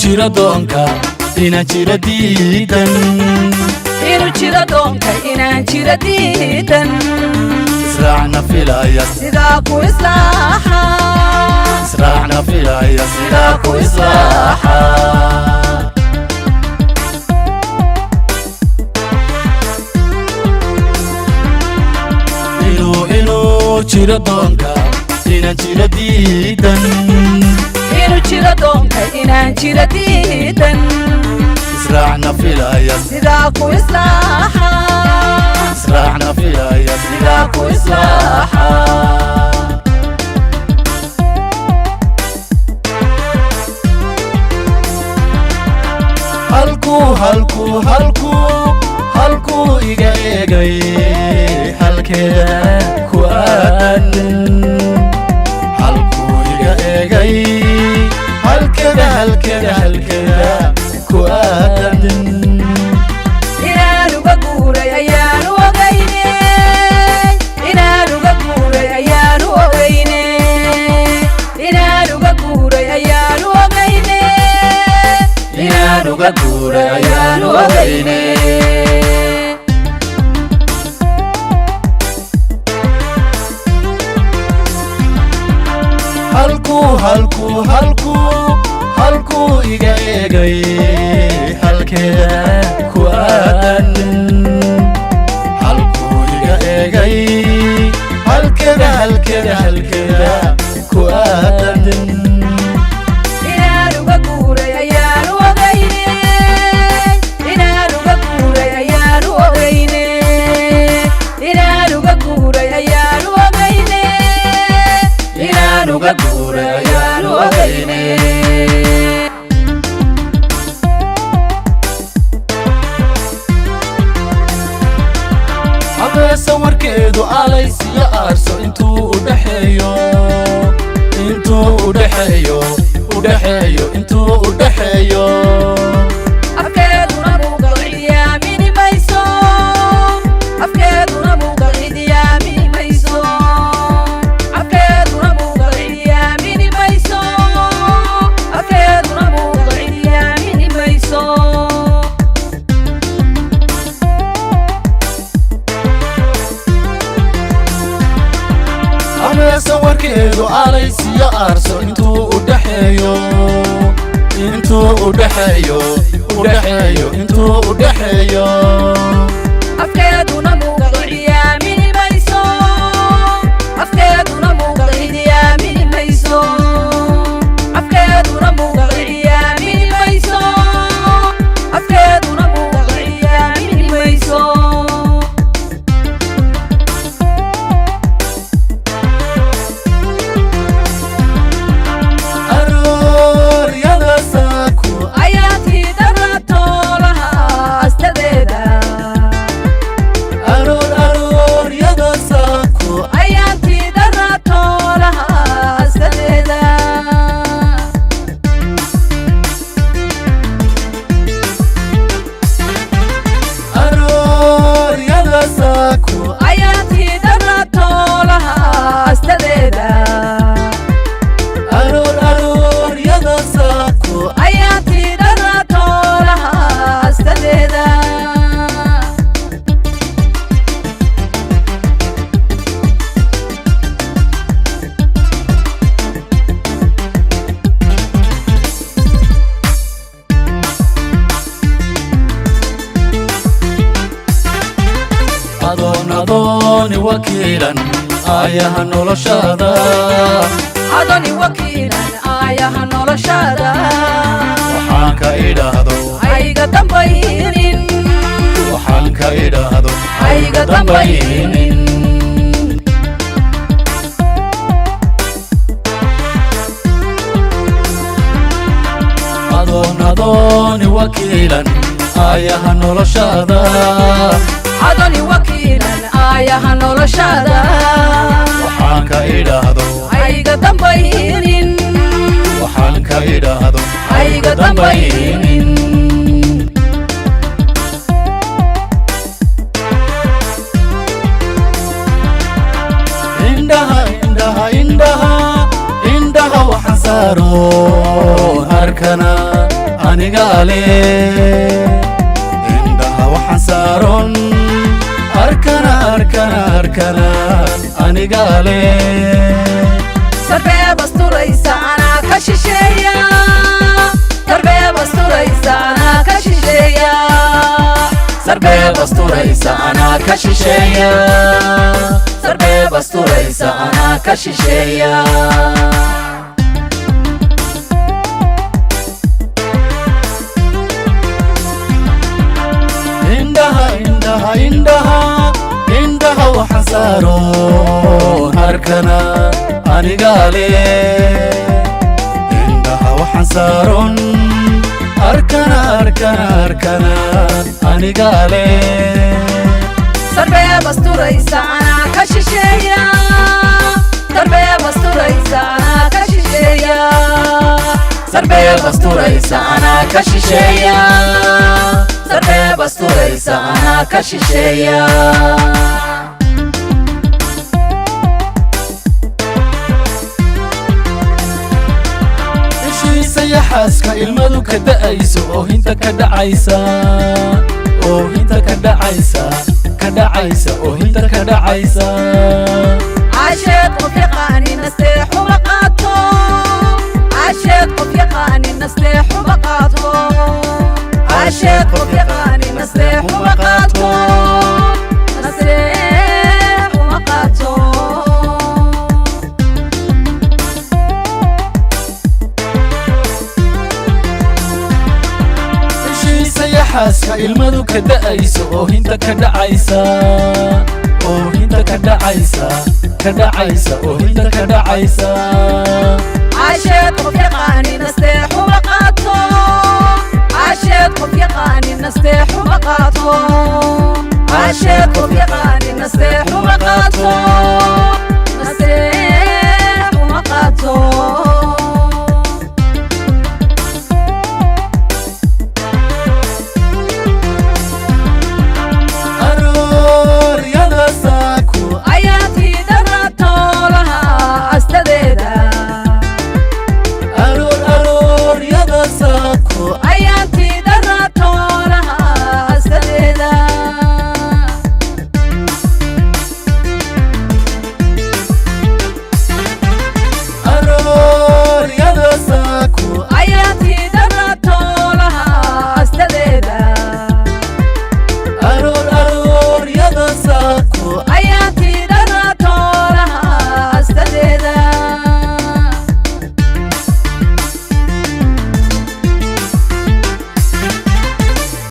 jira doonka inaan jira diidan inuu jira doonka inaan jira diidan israacna filaya sidaa ku islaaxa israacna filaya sidaa ku islaaxa inuu jira doonka inaan jira diidan inuu jira doonka inaan jira diidan israacna filaya sidaa ku islaaxa israacna filaya sidaa ku islaaxa halkuu iga eegay halkeeda ku aadan halkuu iga eegay halkeeda ku aadan inaan uga guuray ayaan u ogayne inaan uga guuray ayaan u ogayne inaan uga guuray ayaan u ogayne inaan uga guuray ayaan u ogayne halkuu iga eegay halkeeda ku aadan halkuu iga eegay halkeeda ku aadan inaan uga guuray ayaan u ogayne inaan uga guuray ayaan u ogayne inaan uga guuray ayaan u ogayne inaan uga guuray ayaan u ogayne habeesa warkeedu alaysiyo aarso intuu u dhaxeeyo afkeeduna muuqa cidiyaamini mayso afkeeduna muuqa cidiyaamini mayso afkeeduna muuqa cidiyaamini mayso afkeeduna muuqa cidiyaamini mayso habeesa warkeedu alaysiyo aarso intuu u dhaxeeyo afkeeduna muuqa cidiyaamini mayso afkeeduna muuqa cidiyaamini mayso afkeeduna muuqa cidiyaamini mayso afkeeduna muuqa cidiyaamini mayso adooni wakiilan aayaha noloshada adoni wakiilan aayaha noloshada waxaan ka idhaahdo ayga dambaynin waxaan ka idhaahdo ayga dambaynin adooni wakiilan aayaha noloshada adoni wakiilan aayaha noloshada waxaan ka idhaahdo ayga dambaynin waxaan ka idhaahdo ayga dambaynin indhaha waxaan saaro arkana anigale indhaha waxaan saaron arkana arkana arkana anigale sarbeeb asturaysa anaa ka shisheeya sarbeeb asturaysa anaa ka shisheeya sarbeeb asturaysa anaa ka shisheeya sarbeeb asturaysa anaa ka shisheeya indhaha waxaan saaron arkana anigale indhaha waxaan saaron arkana arkana arkana anigale sarbeeb asturaysa anaa ka shisheeya sarbeeb asturaysa anaa ka shisheeya sarbeeb asturaysa anaa ka shisheeya sarbeeb asturaysa anaa ka shisheeya ishiisa yaxaaska ilmadu ka da'ayso oohinta ka dhacaysa oohinta ka dhacaysa ka dhacaysa oohinta ka dhacaysa عاشق qof yaqaanin nasteexu ma qaato عاشق qof yaqaanin nasteexu ma qaato عاشق qof yaqaanin nasteexu ma qaato nasteexu ma qaato ishiisa yaxaaska ilmadu ka da'ayso oohinta ka dhacaysa oohinta ka dhacaysa ka dhacaysa oohinta ka dhacaysa عاشق qof yaqaanin nasteexu ma qaato عاشق qof yaqaanin nasteexu ma qaato عاشق qof yaqaanin nasteexu ma qaato